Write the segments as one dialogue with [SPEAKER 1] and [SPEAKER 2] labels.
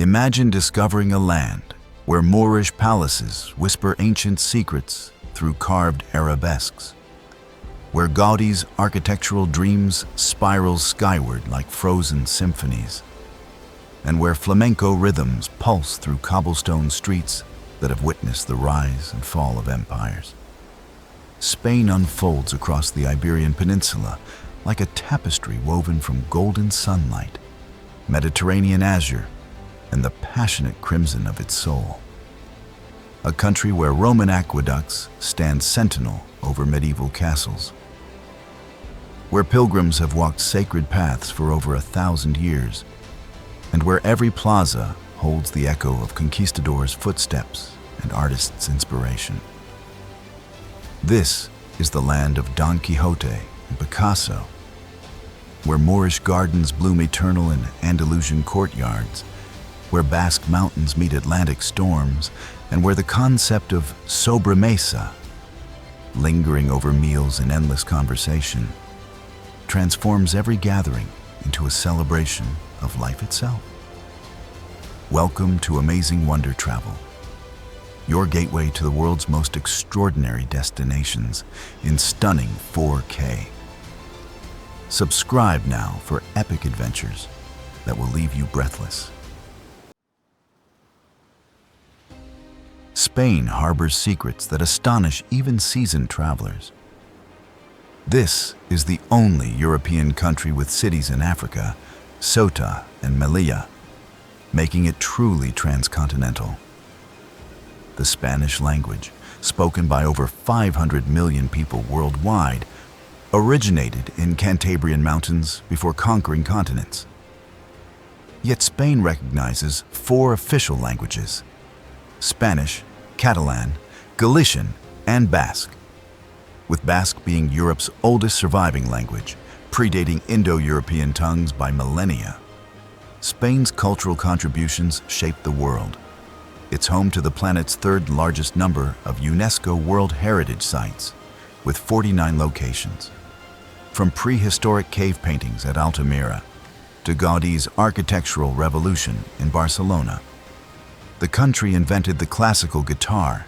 [SPEAKER 1] Imagine discovering a land where Moorish palaces whisper ancient secrets through carved arabesques, where Gaudí's architectural dreams spiral skyward like frozen symphonies, and where flamenco rhythms pulse through cobblestone streets that have witnessed the rise and fall of empires. Spain unfolds across the Iberian Peninsula like a tapestry woven from golden sunlight, Mediterranean azure, and the passionate crimson of its soul. A country where Roman aqueducts stand sentinel over medieval castles, where pilgrims have walked sacred paths for over 1,000 years, and where every plaza holds the echo of conquistadors' footsteps and artists' inspiration. This is the land of Don Quixote and Picasso, where Moorish gardens bloom eternal in Andalusian courtyards, where Basque mountains meet Atlantic storms, and where the concept of sobremesa, lingering over meals and endless conversation, transforms every gathering into a celebration of life itself. Welcome to Amazing Wonder Travel, your gateway to the world's most extraordinary destinations in stunning 4K. Subscribe now for epic adventures that will leave you breathless. Spain harbors secrets that astonish even seasoned travelers. This is the only European country with cities in Africa, Ceuta and Melilla, making it truly transcontinental. The Spanish language, spoken by over 500 million people worldwide, originated in Cantabrian mountains before conquering continents. Yet Spain recognizes 4 official languages: Spanish, Catalan, Galician, and Basque, with Basque being Europe's oldest surviving language, predating Indo-European tongues by millennia. Spain's cultural contributions shape the world. It's home to the planet's 3rd largest number of UNESCO World Heritage Sites, with 49 locations. From prehistoric cave paintings at Altamira to Gaudí's architectural revolution in Barcelona, the country invented the classical guitar,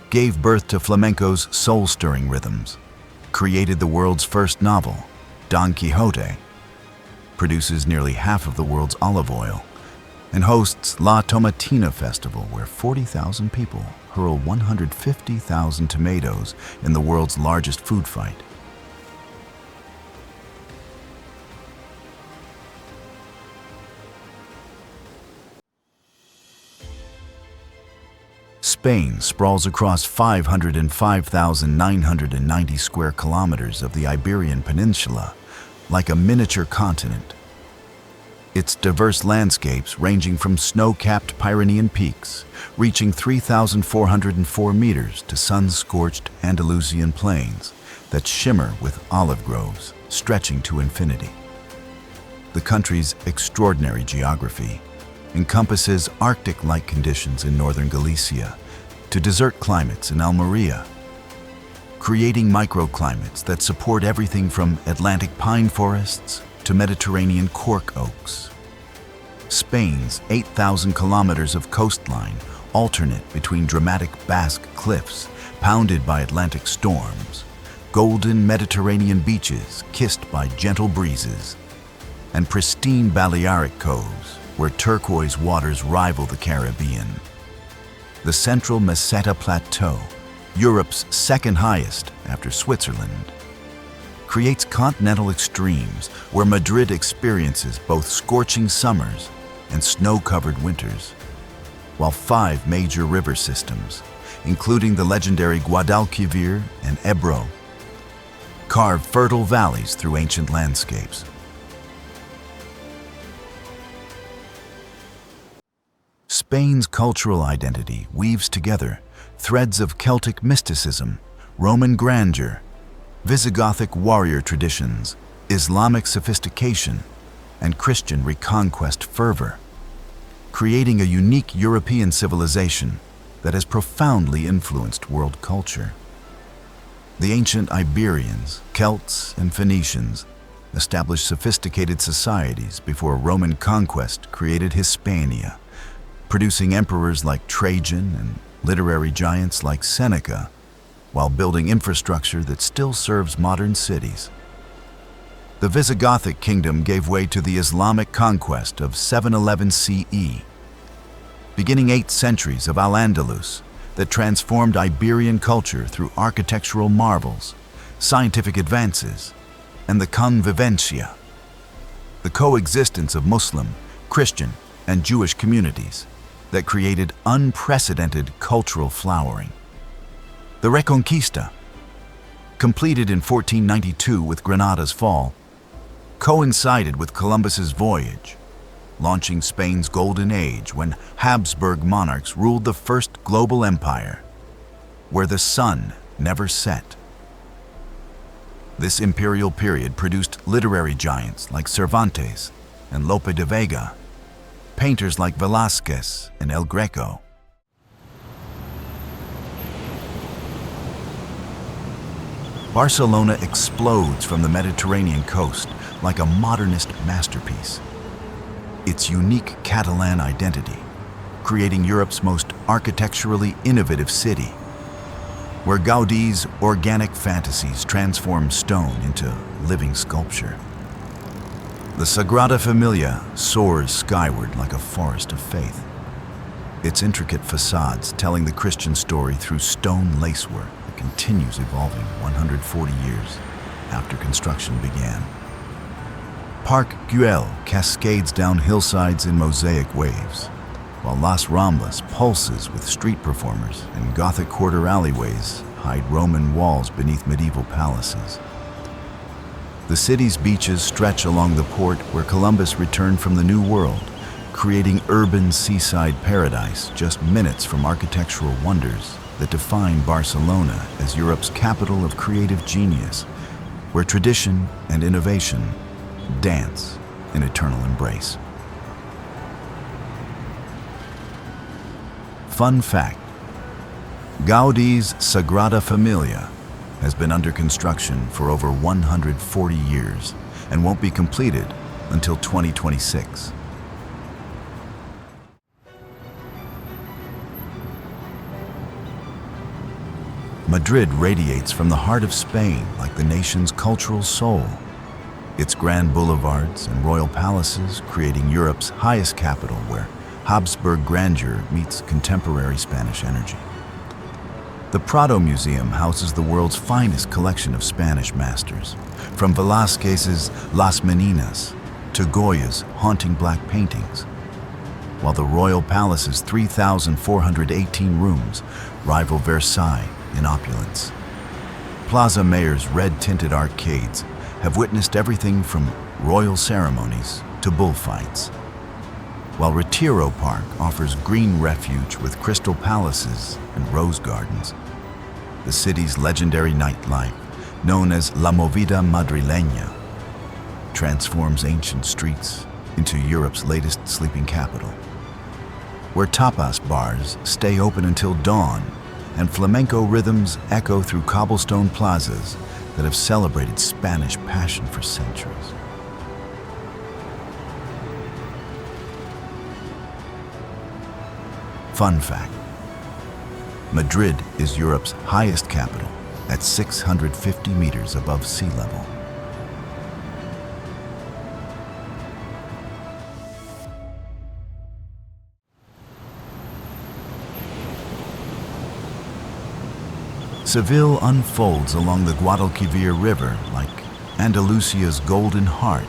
[SPEAKER 1] gave birth to flamenco's soul-stirring rhythms, created the world's first novel, Don Quixote, produces nearly half of the world's olive oil, and hosts La Tomatina Festival, where 40,000 people hurl 150,000 tomatoes in the world's largest food fight. Spain sprawls across 505,990 square kilometers of the Iberian Peninsula, like a miniature continent. Its diverse landscapes ranging from snow-capped Pyrenean peaks, reaching 3,404 meters, to sun-scorched Andalusian plains that shimmer with olive groves stretching to infinity. The country's extraordinary geography encompasses Arctic-like conditions in northern Galicia to desert climates in Almeria, creating microclimates that support everything from Atlantic pine forests to Mediterranean cork oaks. Spain's 8,000 kilometers of coastline alternate between dramatic Basque cliffs pounded by Atlantic storms, golden Mediterranean beaches kissed by gentle breezes, and pristine Balearic coves where turquoise waters rival the Caribbean. The central Meseta Plateau, Europe's 2nd highest after Switzerland, creates continental extremes where Madrid experiences both scorching summers and snow-covered winters, while 5 major river systems, including the legendary Guadalquivir and Ebro, carve fertile valleys through ancient landscapes. Spain's cultural identity weaves together threads of Celtic mysticism, Roman grandeur, Visigothic warrior traditions, Islamic sophistication, and Christian reconquest fervor, creating a unique European civilization that has profoundly influenced world culture. The ancient Iberians, Celts, and Phoenicians established sophisticated societies before Roman conquest created Hispania, producing emperors like Trajan and literary giants like Seneca, while building infrastructure that still serves modern cities. The Visigothic kingdom gave way to the Islamic conquest of 711 CE, beginning 8 centuries of Al-Andalus that transformed Iberian culture through architectural marvels, scientific advances, and the convivencia, the coexistence of Muslim, Christian, and Jewish communities that created unprecedented cultural flowering. The Reconquista, completed in 1492 with Granada's fall, coincided with Columbus's voyage, launching Spain's golden age when Habsburg monarchs ruled the first global empire, where the sun never set. This imperial period produced literary giants like Cervantes and Lope de Vega, painters like Velázquez and El Greco. Barcelona explodes from the Mediterranean coast like a modernist masterpiece. Its unique Catalan identity, creating Europe's most architecturally innovative city, where Gaudí's organic fantasies transform stone into living sculpture. The Sagrada Familia soars skyward like a forest of faith, its intricate facades telling the Christian story through stone lacework that continues evolving 140 years after construction began. Park Güell cascades down hillsides in mosaic waves, while Las Ramblas pulses with street performers and Gothic quarter alleyways hide Roman walls beneath medieval palaces. The city's beaches stretch along the port where Columbus returned from the New World, creating urban seaside paradise just minutes from architectural wonders that define Barcelona as Europe's capital of creative genius, where tradition and innovation dance in eternal embrace. Fun fact: Gaudí's Sagrada Familia has been under construction for over 140 years and won't be completed until 2026. Madrid radiates from the heart of Spain like the nation's cultural soul, its grand boulevards and royal palaces creating Europe's highest capital where Habsburg grandeur meets contemporary Spanish energy. The Prado Museum houses the world's finest collection of Spanish masters, from Velázquez's Las Meninas to Goya's haunting black paintings, while the Royal Palace's 3,418 rooms rival Versailles in opulence. Plaza Mayor's red-tinted arcades have witnessed everything from royal ceremonies to bullfights, while Retiro Park offers green refuge with crystal palaces and rose gardens. The city's legendary nightlife, known as La Movida Madrileña, transforms ancient streets into Europe's latest sleeping capital, where tapas bars stay open until dawn and flamenco rhythms echo through cobblestone plazas that have celebrated Spanish passion for centuries. Fun fact: Madrid is Europe's highest capital at 650 meters above sea level. Seville unfolds along the Guadalquivir River like Andalusia's golden heart,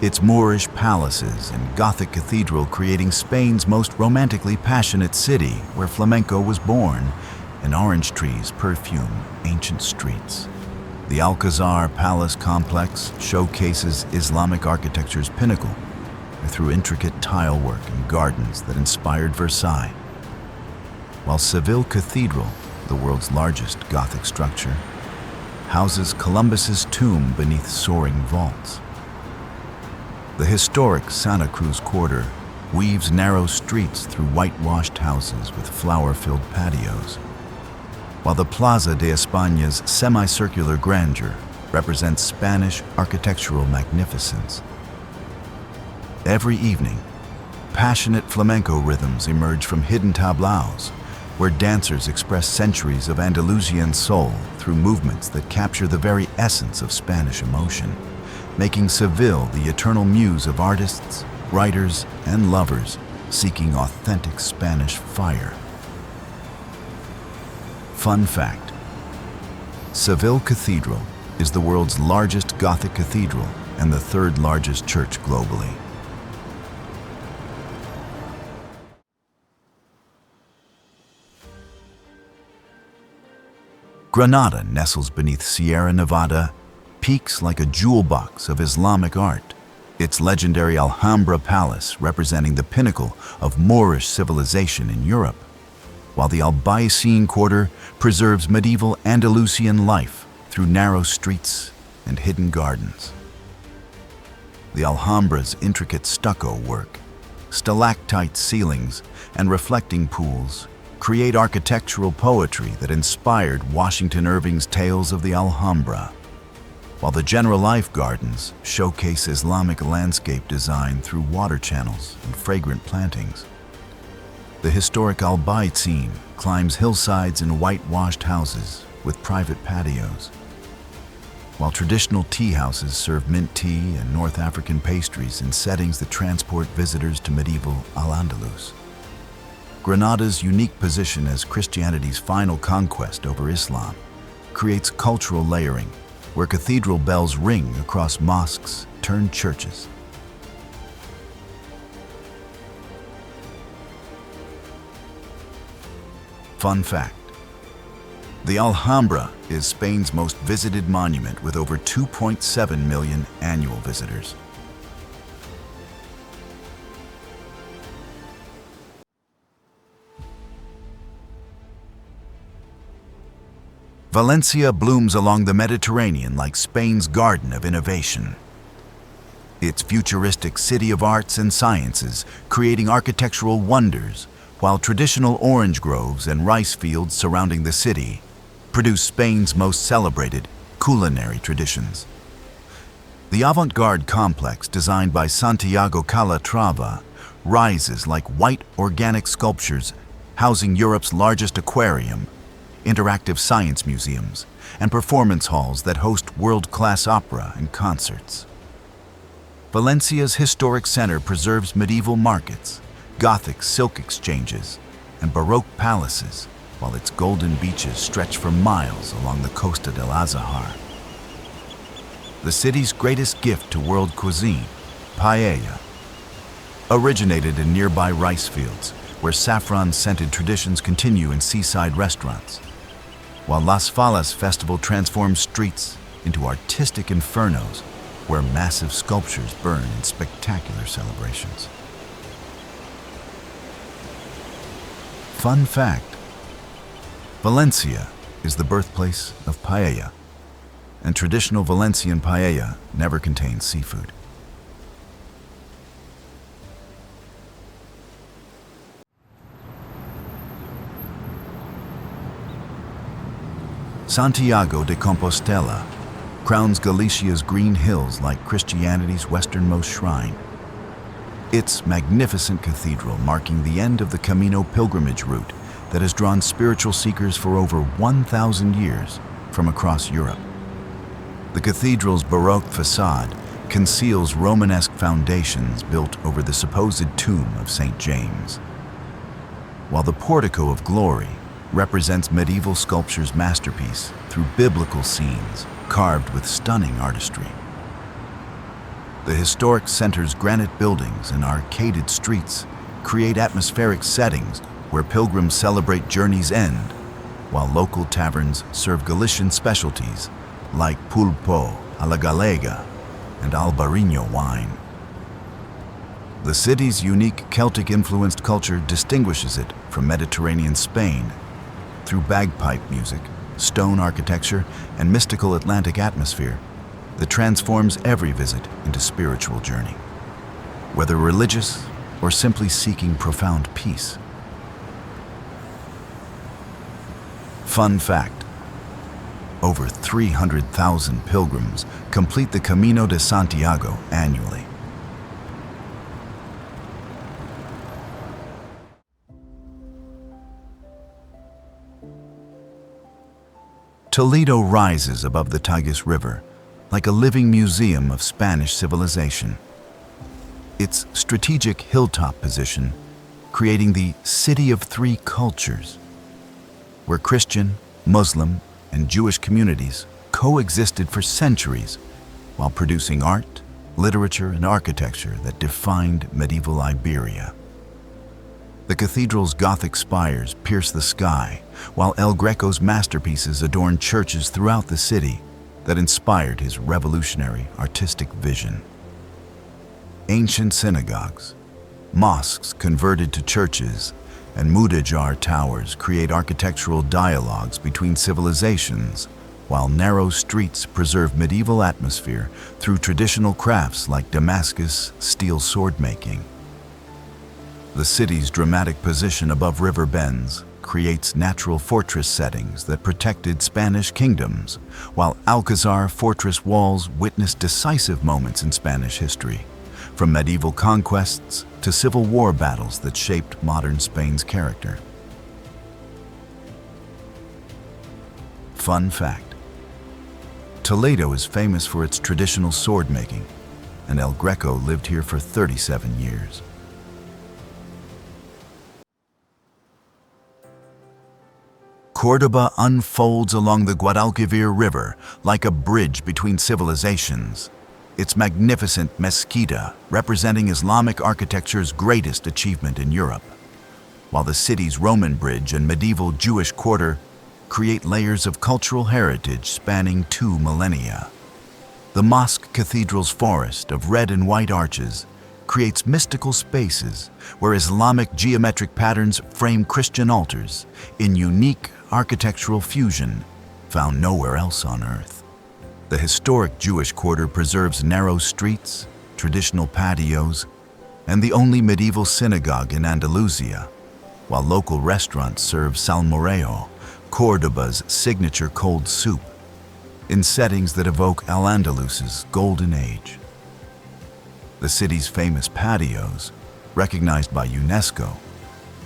[SPEAKER 1] its Moorish palaces and Gothic cathedral creating Spain's most romantically passionate city where flamenco was born and orange trees perfume ancient streets. The Alcazar Palace complex showcases Islamic architecture's pinnacle through intricate tile work and gardens that inspired Versailles, while Seville Cathedral, the world's largest Gothic structure, houses Columbus's tomb beneath soaring vaults. The historic Santa Cruz Quarter weaves narrow streets through whitewashed houses with flower-filled patios, while the Plaza de España's semicircular grandeur represents Spanish architectural magnificence. Every evening, passionate flamenco rhythms emerge from hidden tablaos, where dancers express centuries of Andalusian soul through movements that capture the very essence of Spanish emotion, making Seville the eternal muse of artists, writers, and lovers seeking authentic Spanish fire. Fun fact: Seville Cathedral is the world's largest Gothic cathedral and the third largest church globally. Granada nestles beneath Sierra Nevada, peaks like a jewel box of Islamic art, its legendary Alhambra Palace representing the pinnacle of Moorish civilization in Europe, while the Albaicin Quarter preserves medieval Andalusian life through narrow streets and hidden gardens. The Alhambra's intricate stucco work, stalactite ceilings, and reflecting pools create architectural poetry that inspired Washington Irving's Tales of the Alhambra, while the General Life Gardens showcase Islamic landscape design through water channels and fragrant plantings. The historic Albaicin climbs hillsides and whitewashed houses with private patios, while traditional tea houses serve mint tea and North African pastries in settings that transport visitors to medieval Al-Andalus. Granada's unique position as Christianity's final conquest over Islam creates cultural layering, where cathedral bells ring across mosques turned churches. Fun fact: the Alhambra is Spain's most visited monument with over 2.7 million annual visitors. Valencia blooms along the Mediterranean like Spain's garden of innovation. Its futuristic city of arts and sciences, creating architectural wonders, while traditional orange groves and rice fields surrounding the city produce Spain's most celebrated culinary traditions. The avant-garde complex designed by Santiago Calatrava rises like white organic sculptures housing Europe's largest aquarium, interactive science museums, and performance halls that host world-class opera and concerts. Valencia's historic center preserves medieval markets, Gothic silk exchanges, and Baroque palaces, while its golden beaches stretch for miles along the Costa del Azahar. The city's greatest gift to world cuisine, paella, originated in nearby rice fields, where saffron-scented traditions continue in seaside restaurants, while Las Fallas Festival transforms streets into artistic infernos where massive sculptures burn in spectacular celebrations. Fun fact: Valencia is the birthplace of paella, and traditional Valencian paella never contains seafood. Santiago de Compostela crowns Galicia's green hills like Christianity's westernmost shrine. Its magnificent cathedral marking the end of the Camino pilgrimage route that has drawn spiritual seekers for over 1,000 years from across Europe. The cathedral's Baroque facade conceals Romanesque foundations built over the supposed tomb of St. James, while the Portico of Glory represents medieval sculpture's masterpiece through biblical scenes carved with stunning artistry. The historic center's granite buildings and arcaded streets create atmospheric settings where pilgrims celebrate journey's end, while local taverns serve Galician specialties like pulpo a la galega and albariño wine. The city's unique Celtic-influenced culture distinguishes it from Mediterranean Spain through bagpipe music, stone architecture, and mystical Atlantic atmosphere that transforms every visit into spiritual journey, whether religious or simply seeking profound peace. Fun fact: Over 300,000 pilgrims complete the Camino de Santiago annually. Toledo rises above the Tagus River like a living museum of Spanish civilization. Its strategic hilltop position creating the City of Three Cultures, where Christian, Muslim, and Jewish communities coexisted for centuries while producing art, literature, and architecture that defined medieval Iberia. The cathedral's Gothic spires pierce the sky, while El Greco's masterpieces adorn churches throughout the city that inspired his revolutionary artistic vision. Ancient synagogues, mosques converted to churches, and Mudejar towers create architectural dialogues between civilizations, while narrow streets preserve medieval atmosphere through traditional crafts like Damascus steel sword making. The city's dramatic position above river bends creates natural fortress settings that protected Spanish kingdoms, while Alcazar fortress walls witnessed decisive moments in Spanish history, from medieval conquests to civil war battles that shaped modern Spain's character. Fun fact: Toledo is famous for its traditional sword making, and El Greco lived here for 37 years. Córdoba unfolds along the Guadalquivir River like a bridge between civilizations, its magnificent mezquita representing Islamic architecture's greatest achievement in Europe, while the city's Roman bridge and medieval Jewish quarter create layers of cultural heritage spanning 2 millennia. The mosque cathedral's forest of red and white arches creates mystical spaces where Islamic geometric patterns frame Christian altars in unique architectural fusion found nowhere else on Earth. The historic Jewish quarter preserves narrow streets, traditional patios, and the only medieval synagogue in Andalusia, while local restaurants serve salmorejo, Córdoba's signature cold soup, in settings that evoke Al-Andalus's golden age. The city's famous patios, recognized by UNESCO,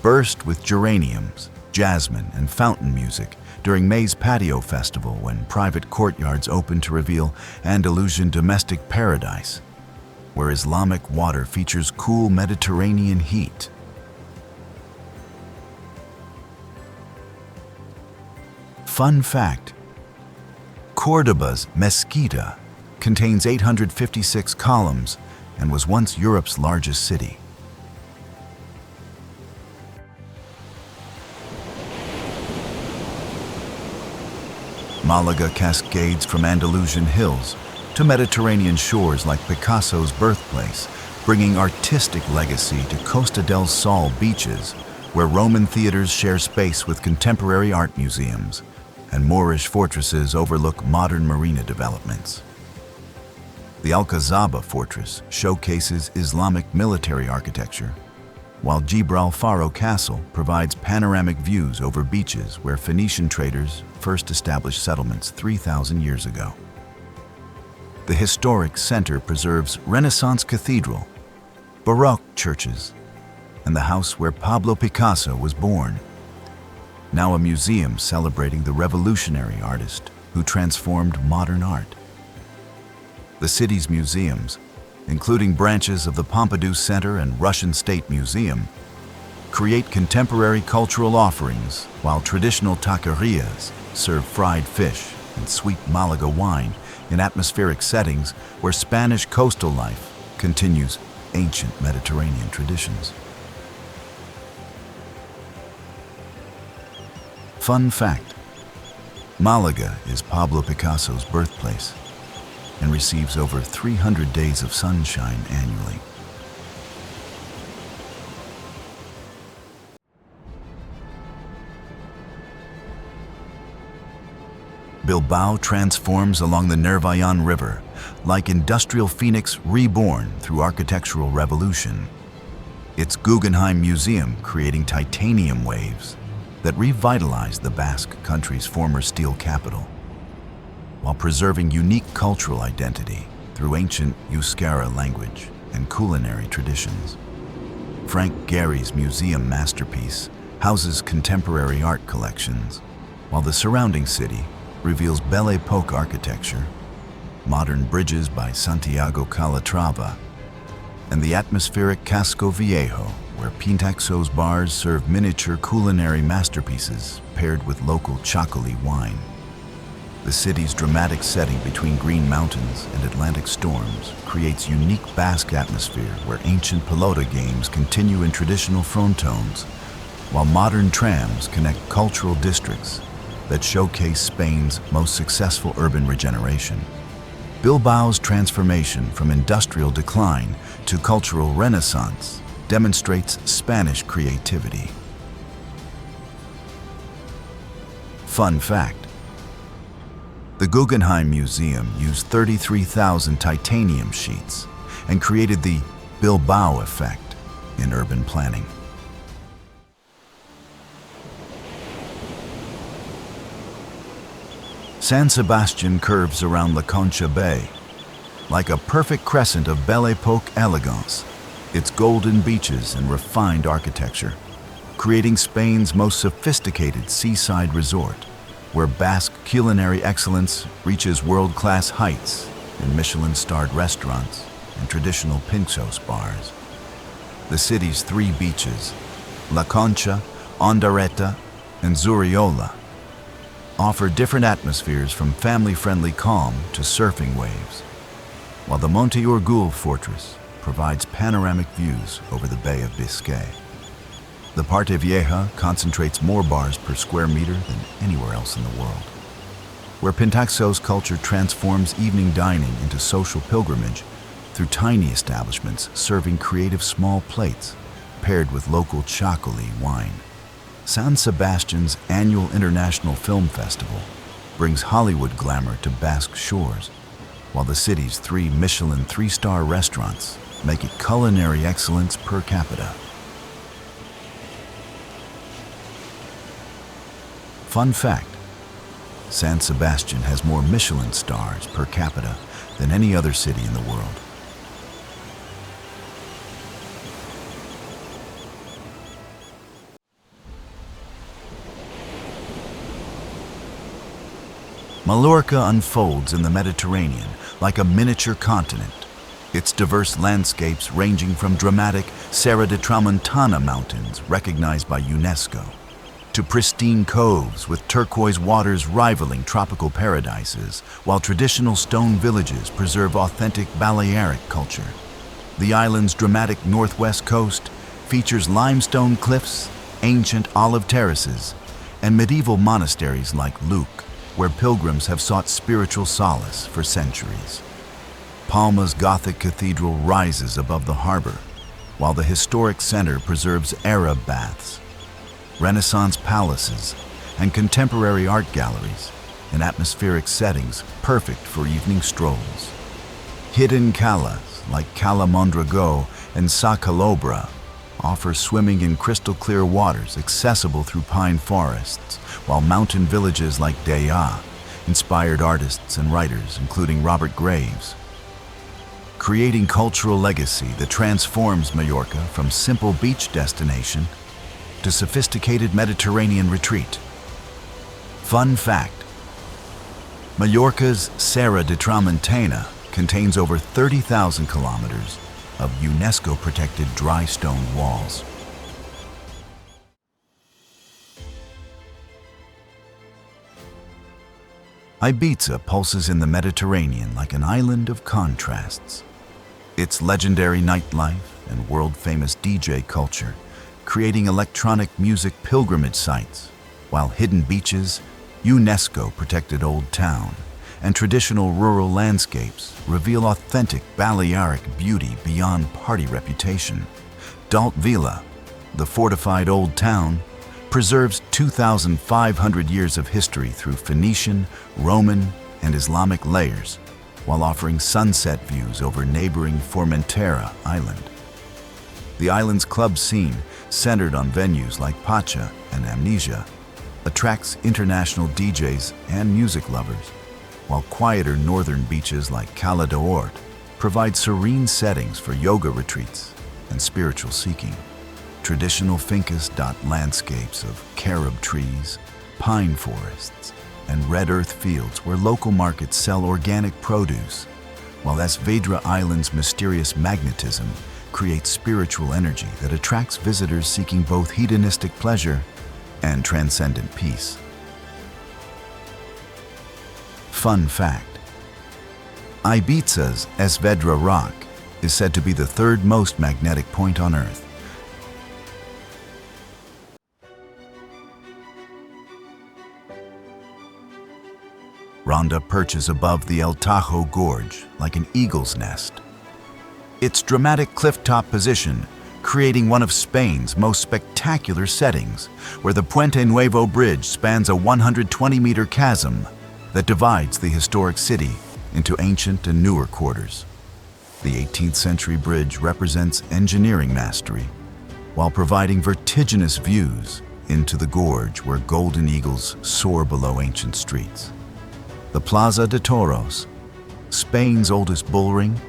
[SPEAKER 1] burst with geraniums, jasmine, and fountain music during May's Patio Festival, when private courtyards open to reveal Andalusian domestic paradise, where Islamic water features cool Mediterranean heat. Fun fact: Córdoba's mezquita contains 856 columns and was once Europe's largest city. Malaga cascades from Andalusian hills to Mediterranean shores like Picasso's birthplace, bringing artistic legacy to Costa del Sol beaches, where Roman theaters share space with contemporary art museums, and Moorish fortresses overlook modern marina developments. The Alcazaba fortress showcases Islamic military architecture, while Gibralfaro Castle provides panoramic views over beaches where Phoenician traders first established settlements 3,000 years ago. The historic center preserves Renaissance cathedral, Baroque churches, and the house where Pablo Picasso was born, now a museum celebrating the revolutionary artist who transformed modern art. The city's museums, including branches of the Pompidou Center and Russian State Museum, create contemporary cultural offerings, while traditional taquerias serve fried fish and sweet Malaga wine in atmospheric settings where Spanish coastal life continues ancient Mediterranean traditions. Fun fact: Malaga is Pablo Picasso's birthplace and receives over 300 days of sunshine annually. Bilbao transforms along the Nervión River, like industrial phoenix reborn through architectural revolution. Its Guggenheim Museum creating titanium waves that revitalized the Basque country's former steel capital. while preserving unique cultural identity through ancient Euskara language and culinary traditions. Frank Gehry's museum masterpiece houses contemporary art collections, while the surrounding city reveals Belle Époque architecture, modern bridges by Santiago Calatrava, and the atmospheric Casco Viejo, where Pintaxo's bars serve miniature culinary masterpieces paired with local chocolate wine. The city's dramatic setting between green mountains and Atlantic storms creates unique Basque atmosphere where ancient pelota games continue in traditional frontones, while modern trams connect cultural districts that showcase Spain's most successful urban regeneration. Bilbao's transformation from industrial decline to cultural renaissance demonstrates Spanish creativity. Fun fact: the Guggenheim Museum used 33,000 titanium sheets and created the Bilbao effect in urban planning. San Sebastian curves around La Concha Bay, like a perfect crescent of Belle Époque elegance, its golden beaches and refined architecture, creating Spain's most sophisticated seaside resort, where Basque culinary excellence reaches world-class heights in Michelin-starred restaurants and traditional Picos bars. The city's three beaches, La Concha, Ondarreta, and Zurriola, offer different atmospheres from family-friendly calm to surfing waves, while the Monte Urgul fortress provides panoramic views over the Bay of Biscay. The Parte Vieja concentrates more bars per square meter than anywhere else in the world, where Pintaxo's culture transforms evening dining into social pilgrimage through tiny establishments serving creative small plates paired with local chocolate wine. San Sebastian's annual International Film Festival brings Hollywood glamour to Basque shores, while the city's three Michelin three-star restaurants make it culinary excellence per capita. Fun fact: San Sebastian has more Michelin stars per capita than any other city in the world. Mallorca unfolds in the Mediterranean like a miniature continent, its diverse landscapes ranging from dramatic Serra de Tramontana mountains recognized by UNESCO, to pristine coves with turquoise waters rivaling tropical paradises, while traditional stone villages preserve authentic Balearic culture. The island's dramatic northwest coast features limestone cliffs, ancient olive terraces, and medieval monasteries like Luc, where pilgrims have sought spiritual solace for centuries. Palma's Gothic cathedral rises above the harbor, while the historic center preserves Arab baths, Renaissance palaces, and contemporary art galleries in atmospheric settings perfect for evening strolls. Hidden calas like Cala Mondragó and Sa Calobra offer swimming in crystal-clear waters accessible through pine forests, while mountain villages like Daya inspired artists and writers, including Robert Graves, creating cultural legacy that transforms Mallorca from simple beach destination to sophisticated Mediterranean retreat. Fun fact: Mallorca's Serra de Tramontana contains over 30,000 kilometers of UNESCO-protected dry stone walls. Ibiza pulses in the Mediterranean like an island of contrasts. Its legendary nightlife and world-famous DJ culture creating electronic music pilgrimage sites, while hidden beaches, UNESCO-protected old town, and traditional rural landscapes reveal authentic Balearic beauty beyond party reputation. Dalt Vila, the fortified old town, preserves 2,500 years of history through Phoenician, Roman, and Islamic layers, while offering sunset views over neighboring Formentera Island. The island's club scene, centered on venues like Pacha and Amnesia, attracts international DJs and music lovers, while quieter northern beaches like Cala d'Or provide serene settings for yoga retreats and spiritual seeking. Traditional fincas dot landscapes of carob trees, pine forests, and red earth fields where local markets sell organic produce, while Esvedra Island's mysterious magnetism creates spiritual energy that attracts visitors seeking both hedonistic pleasure and transcendent peace. Fun fact: Ibiza's Esvedra Rock is said to be the third most magnetic point on Earth. Ronda perches above the El Tajo Gorge like an eagle's nest. Its dramatic cliff-top position creating one of Spain's most spectacular settings, where the Puente Nuevo Bridge spans a 120-meter chasm that divides the historic city into ancient and newer quarters. The 18th century bridge represents engineering mastery, while providing vertiginous views into the gorge where golden eagles soar below ancient streets. The Plaza de Toros, Spain's oldest bull ring,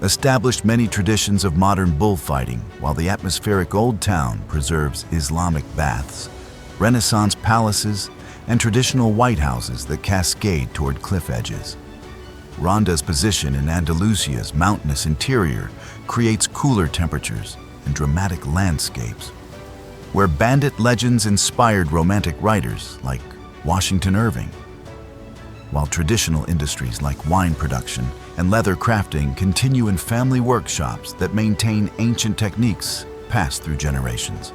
[SPEAKER 1] established many traditions of modern bullfighting, while the atmospheric Old Town preserves Islamic baths, Renaissance palaces, and traditional white houses that cascade toward cliff edges. Ronda's position in Andalusia's mountainous interior creates cooler temperatures and dramatic landscapes, where bandit legends inspired romantic writers like Washington Irving, while traditional industries like wine production and leather crafting continue in family workshops that maintain ancient techniques passed through generations.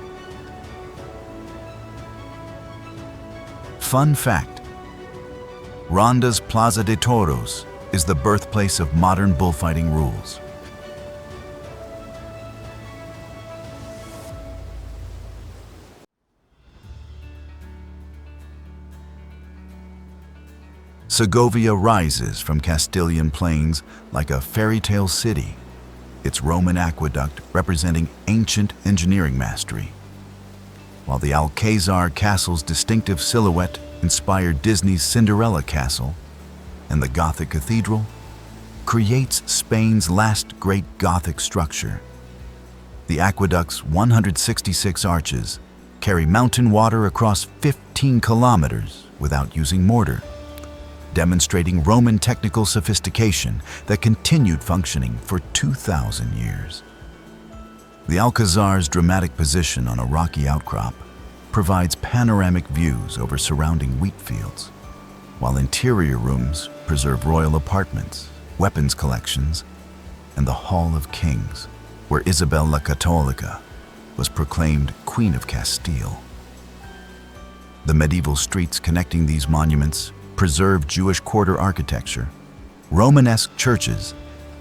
[SPEAKER 1] Fun fact: Ronda's Plaza de Toros is the birthplace of modern bullfighting rules. Segovia rises from Castilian plains like a fairy tale city, its Roman aqueduct representing ancient engineering mastery, while the Alcázar Castle's distinctive silhouette inspired Disney's Cinderella Castle, and the Gothic Cathedral creates Spain's last great Gothic structure. The aqueduct's 166 arches carry mountain water across 15 kilometers without using mortar, demonstrating Roman technical sophistication that continued functioning for 2,000 years. The Alcázar's dramatic position on a rocky outcrop provides panoramic views over surrounding wheat fields, while interior rooms preserve royal apartments, weapons collections, and the Hall of Kings, where Isabel la Católica was proclaimed Queen of Castile. The medieval streets connecting these monuments preserve Jewish quarter architecture, Romanesque churches,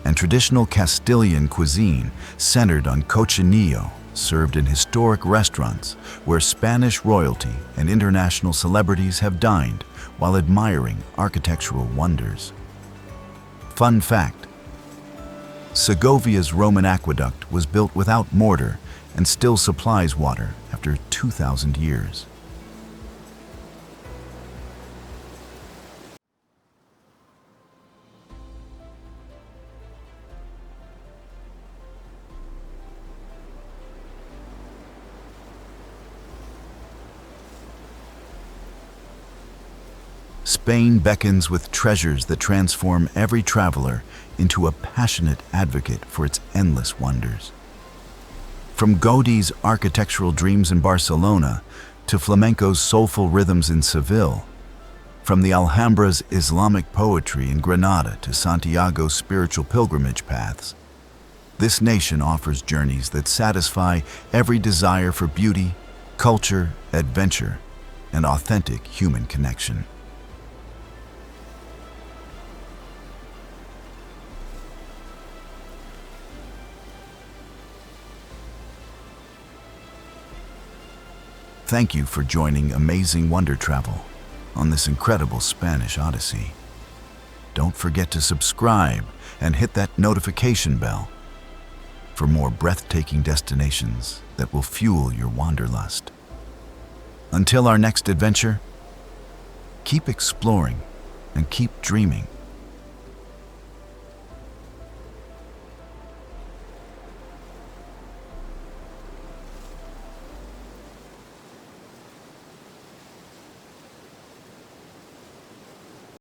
[SPEAKER 1] and traditional Castilian cuisine centered on cochinillo, served in historic restaurants where Spanish royalty and international celebrities have dined while admiring architectural wonders. Fun fact: Segovia's Roman aqueduct was built without mortar and still supplies water after 2,000 years. Spain beckons with treasures that transform every traveler into a passionate advocate for its endless wonders. From Gaudí's architectural dreams in Barcelona to flamenco's soulful rhythms in Seville, from the Alhambra's Islamic poetry in Granada to Santiago's spiritual pilgrimage paths, this nation offers journeys that satisfy every desire for beauty, culture, adventure, and authentic human connection. Thank you for joining Amazing Wonder Travel on this incredible Spanish odyssey. Don't forget to subscribe and hit that notification bell for more breathtaking destinations that will fuel your wanderlust. Until our next adventure, keep exploring and keep dreaming.